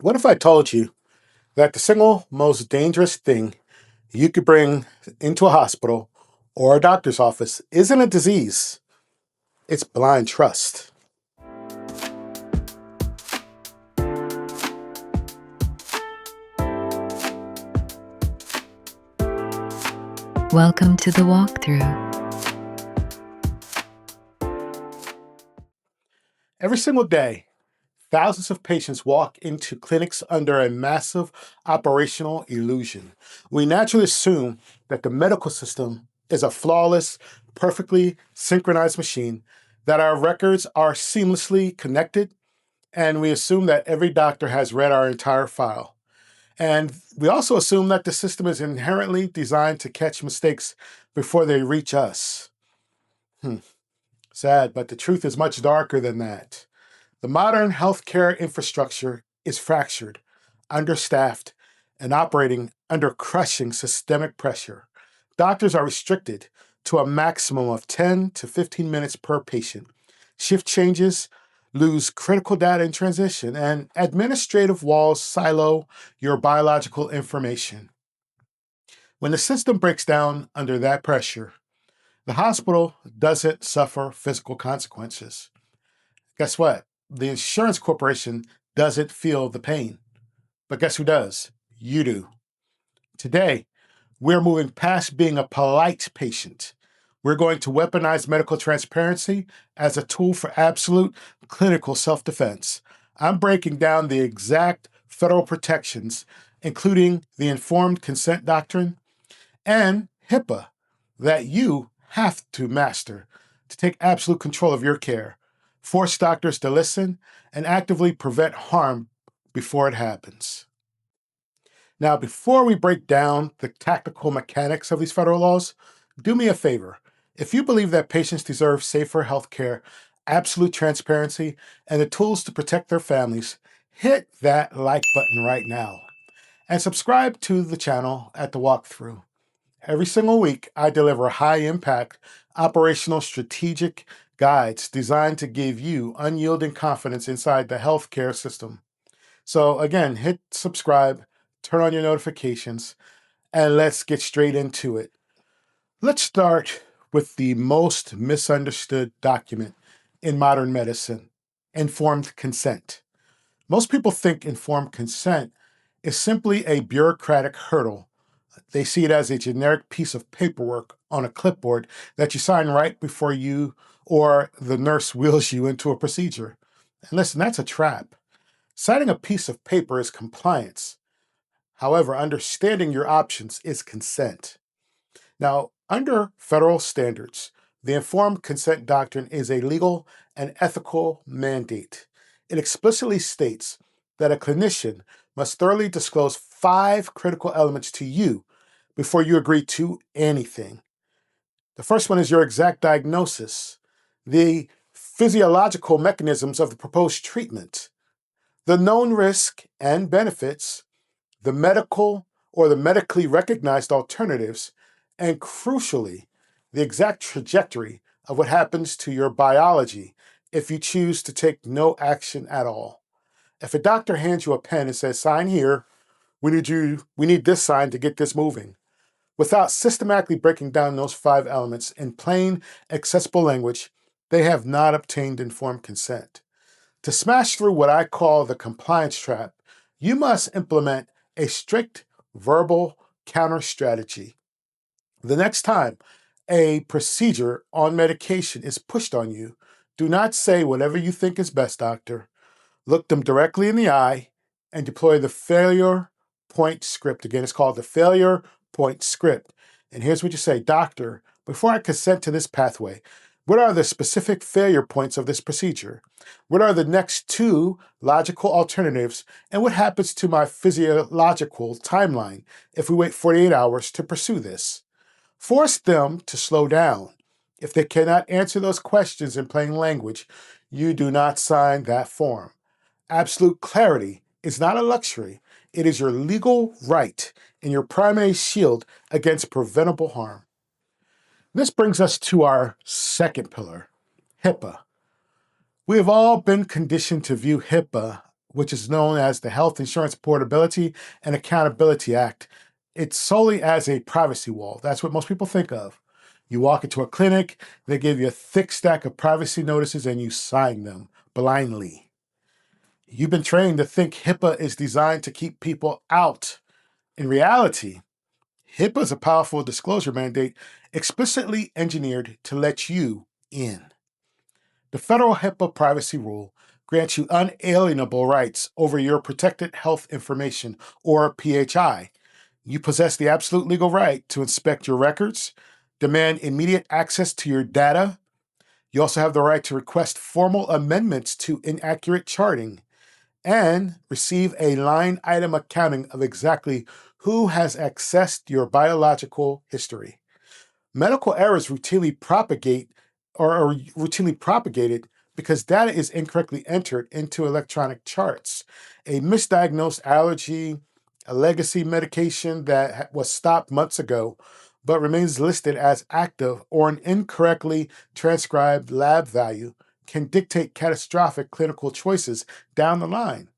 What if I told you that the single most dangerous thing you could bring into a hospital or a doctor's office isn't a disease, it's blind trust? Welcome to the walkthrough. Every single day, thousands of patients walk into clinics under a massive operational illusion. We naturally assume that the medical system is a flawless, perfectly synchronized machine, that our records are seamlessly connected, and we assume that every doctor has read our entire file. And we also assume that the system is inherently designed to catch mistakes before they reach us. Sad, but the truth is much darker than that. The modern healthcare infrastructure is fractured, understaffed, and operating under crushing systemic pressure. Doctors are restricted to a maximum of 10 to 15 minutes per patient. Shift changes lose critical data in transition, and administrative walls silo your biological information. When the system breaks down under that pressure, the hospital doesn't suffer physical consequences. Guess what? The insurance corporation doesn't feel the pain. But guess who does? You do. Today, we're moving past being a polite patient. We're going to weaponize medical transparency as a tool for absolute clinical self defense. I'm breaking down the exact federal protections, including the informed consent doctrine and HIPAA, that you have to master to take absolute control of your care, force doctors to listen, and actively prevent harm before it happens. Now, before we break down the tactical mechanics of these federal laws, do me a favor. If you believe that patients deserve safer healthcare, absolute transparency, and the tools to protect their families, hit that like button right now and subscribe to the channel at the walkthrough. Every single week, I deliver high impact, operational, strategic guides designed to give you unyielding confidence inside the healthcare system. So, again, hit subscribe, turn on your notifications, and let's get straight into it. Let's start with the most misunderstood document in modern medicine: informed consent. Most people think informed consent is simply a bureaucratic hurdle. They see it as a generic piece of paperwork on a clipboard that you sign right before you or the nurse wheels you into a procedure. And listen, that's a trap. Signing a piece of paper is compliance. However, understanding your options is consent. Now, under federal standards, the informed consent doctrine is a legal and ethical mandate. It explicitly states that a clinician must thoroughly disclose 5 critical elements to you before you agree to anything. The first one is your exact diagnosis, the physiological mechanisms of the proposed treatment, the known risk and benefits, the medical or the medically recognized alternatives, and crucially, the exact trajectory of what happens to your biology if you choose to take no action at all. If a doctor hands you a pen and says, sign here, we need this sign to get this moving, without systematically breaking down those 5 elements in plain, accessible language, they have not obtained informed consent. To smash through what I call the compliance trap, you must implement a strict verbal counter strategy. The next time a procedure on medication is pushed on you, do not say whatever you think is best, doctor. Look them directly in the eye and deploy the failure point script. Again, it's called the failure point script. And here's what you say: doctor, before I consent to this pathway, what are the specific failure points of this procedure? What are the next 2 logical alternatives? And what happens to my physiological timeline if we wait 48 hours to pursue this? Force them to slow down. If they cannot answer those questions in plain language, you do not sign that form. Absolute clarity is not a luxury. It is your legal right and your primary shield against preventable harm. This brings us to our second pillar, HIPAA. We have all been conditioned to view HIPAA which is known as the Health Insurance Portability and Accountability Act. It's solely as a privacy wall. That's what most people think of. You walk into a clinic, they give you a thick stack of privacy notices, and you sign them blindly. You've been trained to think HIPAA is designed to keep people out. In reality, HIPAA is a powerful disclosure mandate explicitly engineered to let you in. The federal HIPAA privacy rule grants you unalienable rights over your protected health information, or PHI. You possess the absolute legal right to inspect your records, demand immediate access to your data. You also have the right to request formal amendments to inaccurate charting and receive a line item accounting of exactly who has accessed your biological history. Medical errors routinely propagate or are routinely propagated because data is incorrectly entered into electronic charts. A misdiagnosed allergy, a legacy medication that was stopped months ago but remains listed as active, or an incorrectly transcribed lab value can dictate catastrophic clinical choices down the line.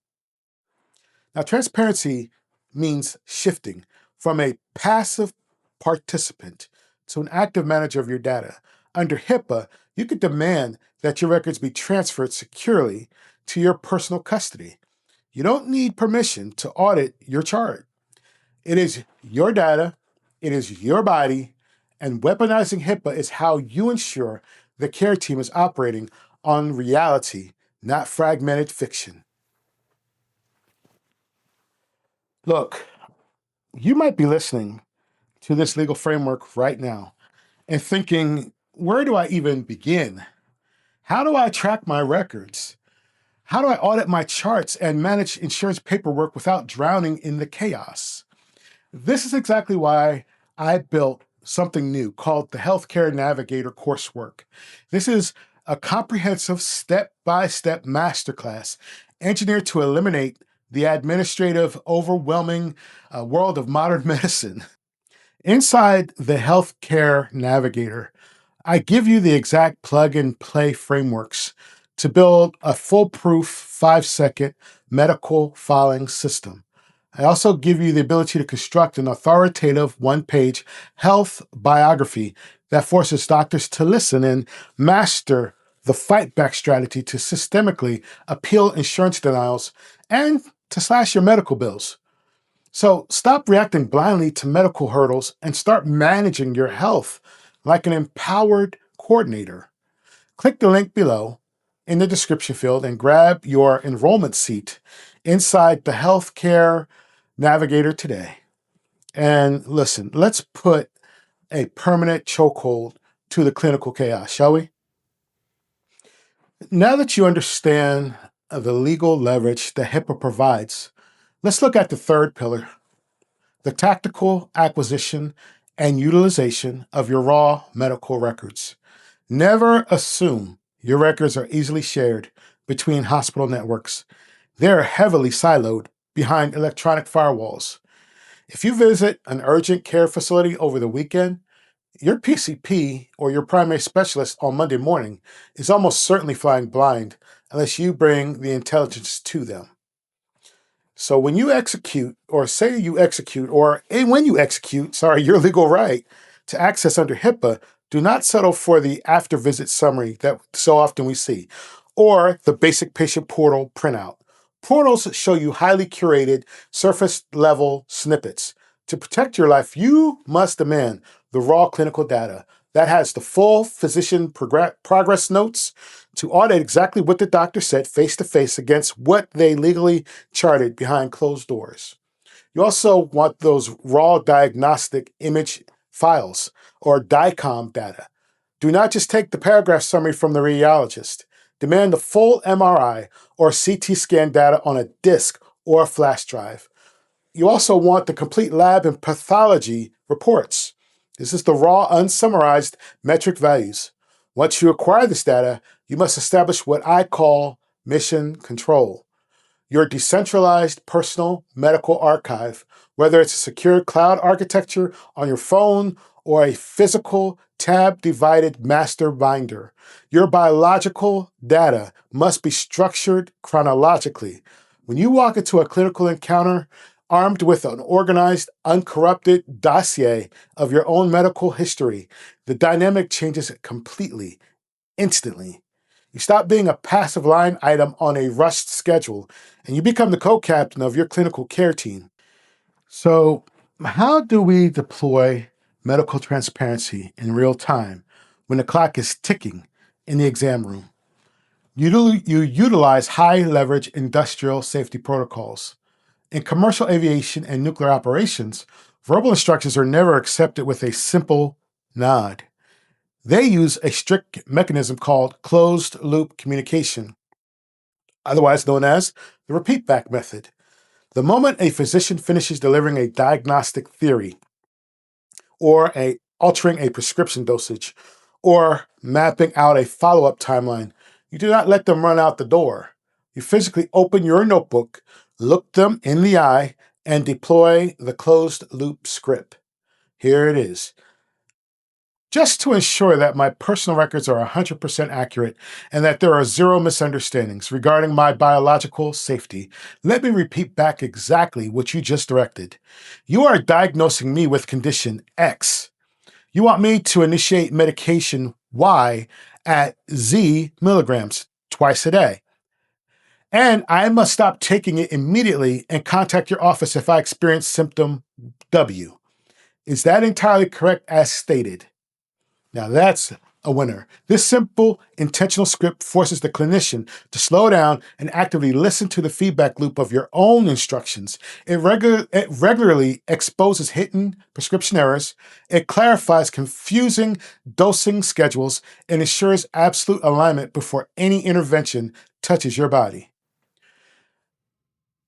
Now, transparency means shifting from a passive participant to an active manager of your data. Under HIPAA, you could demand that your records be transferred securely to your personal custody. You don't need permission to audit your chart. It is your data, it is your body, and weaponizing HIPAA is how you ensure the care team is operating on reality, not fragmented fiction. Look, you might be listening to this legal framework right now and thinking, where do I even begin? How do I track my records? How do I audit my charts and manage insurance paperwork without drowning in the chaos? This is exactly why I built something new called the Healthcare Navigator coursework. This is a comprehensive step-by-step masterclass engineered to eliminate the administrative, overwhelming world of modern medicine. Inside the Healthcare Navigator, I give you the exact plug and play frameworks to build a foolproof 5-second medical filing system. I also give you the ability to construct an authoritative 1-page health biography that forces doctors to listen and master the fight back strategy to systemically appeal insurance denials and to slash your medical bills. So stop reacting blindly to medical hurdles and start managing your health like an empowered coordinator. Click the link below in the description field and grab your enrollment seat inside the Healthcare Navigator today. And listen, let's put a permanent chokehold to the clinical chaos, shall we? Now that you understand the legal leverage that HIPAA provides, let's look at the third pillar: the tactical acquisition and utilization of your raw medical records. Never assume your records are easily shared between hospital networks. They're heavily siloed behind electronic firewalls. If you visit an urgent care facility over the weekend, your PCP or your primary specialist on Monday morning is almost certainly flying blind unless you bring the intelligence to them. So when you execute, or say you execute, or when you execute, your legal right to access under HIPAA, do not settle for the after visit summary that so often we see, or the basic patient portal printout. Portals show you highly curated, surface level snippets. To protect your life, you must demand the raw clinical data that has the full physician progress notes to audit exactly what the doctor said face to face against what they legally charted behind closed doors. You also want those raw diagnostic image files, or DICOM data. Do not just take the paragraph summary from the radiologist. Demand the full MRI or CT scan data on a disk or a flash drive. You also want the complete lab and pathology reports. This is the raw, unsummarized metric values. Once you acquire this data, you must establish what I call mission control. Your decentralized personal medical archive, whether it's a secure cloud architecture on your phone or a physical tab-divided master binder. Your biological data must be structured chronologically. When you walk into a clinical encounter armed with an organized, uncorrupted dossier of your own medical history, the dynamic changes completely, instantly. You stop being a passive line item on a rushed schedule, and you become the co-captain of your clinical care team. So, how do we deploy medical transparency in real time when the clock is ticking in the exam room? You utilize high-leverage industrial safety protocols. In commercial aviation and nuclear operations, verbal instructions are never accepted with a simple nod. They use a strict mechanism called closed-loop communication, otherwise known as the repeat back method. The moment a physician finishes delivering a diagnostic theory, or altering a prescription dosage, or mapping out a follow-up timeline, you do not let them run out the door. You physically open your notebook, look them in the eye, and deploy the closed-loop script. Here it is. Just to ensure that my personal records are 100% accurate and that there are zero misunderstandings regarding my biological safety, let me repeat back exactly what you just directed. You are diagnosing me with condition X. You want me to initiate medication Y at Z milligrams twice a day. And I must stop taking it immediately and contact your office if I experience symptom W. Is that entirely correct as stated? Now that's a winner. This simple, intentional script forces the clinician to slow down and actively listen to the feedback loop of your own instructions. It regularly exposes hidden prescription errors. It clarifies confusing dosing schedules and ensures absolute alignment before any intervention touches your body.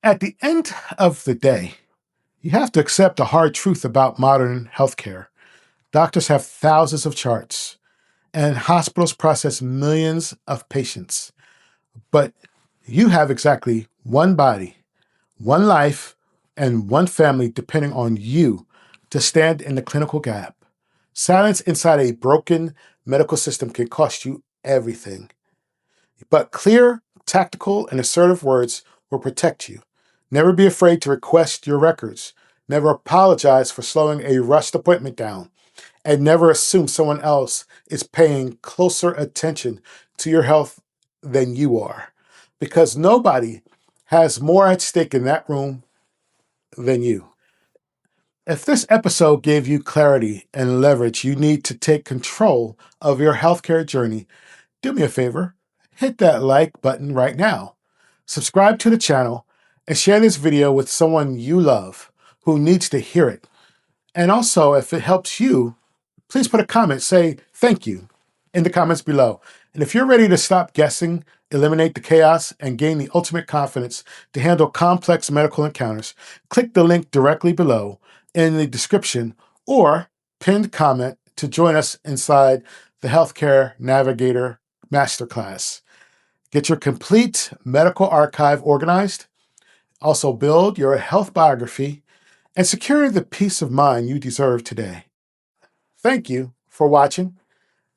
At the end of the day, you have to accept a hard truth about modern healthcare. Doctors have thousands of charts, and hospitals process millions of patients. But you have exactly one body, one life, and one family depending on you to stand in the clinical gap. Silence inside a broken medical system can cost you everything. But clear, tactical, and assertive words will protect you. Never be afraid to request your records. Never apologize for slowing a rushed appointment down. And never assume someone else is paying closer attention to your health than you are, because nobody has more at stake in that room than you. If this episode gave you clarity and leverage you need to take control of your healthcare journey, do me a favor, hit that like button right now. Subscribe to the channel and share this video with someone you love who needs to hear it. And also, if it helps you, please put a comment, say thank you in the comments below. And if you're ready to stop guessing, eliminate the chaos, and gain the ultimate confidence to handle complex medical encounters, click the link directly below in the description or pinned comment to join us inside the Healthcare Navigator Masterclass. Get your complete medical archive organized, also build your health biography, and secure the peace of mind you deserve today. Thank you for watching.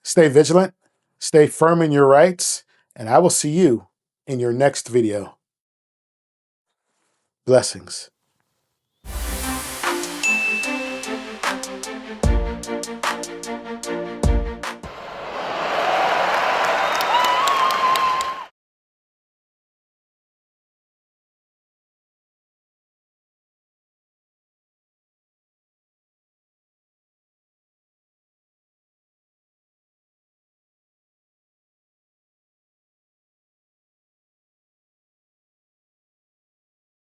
Stay vigilant, stay firm in your rights, and I will see you in your next video. Blessings.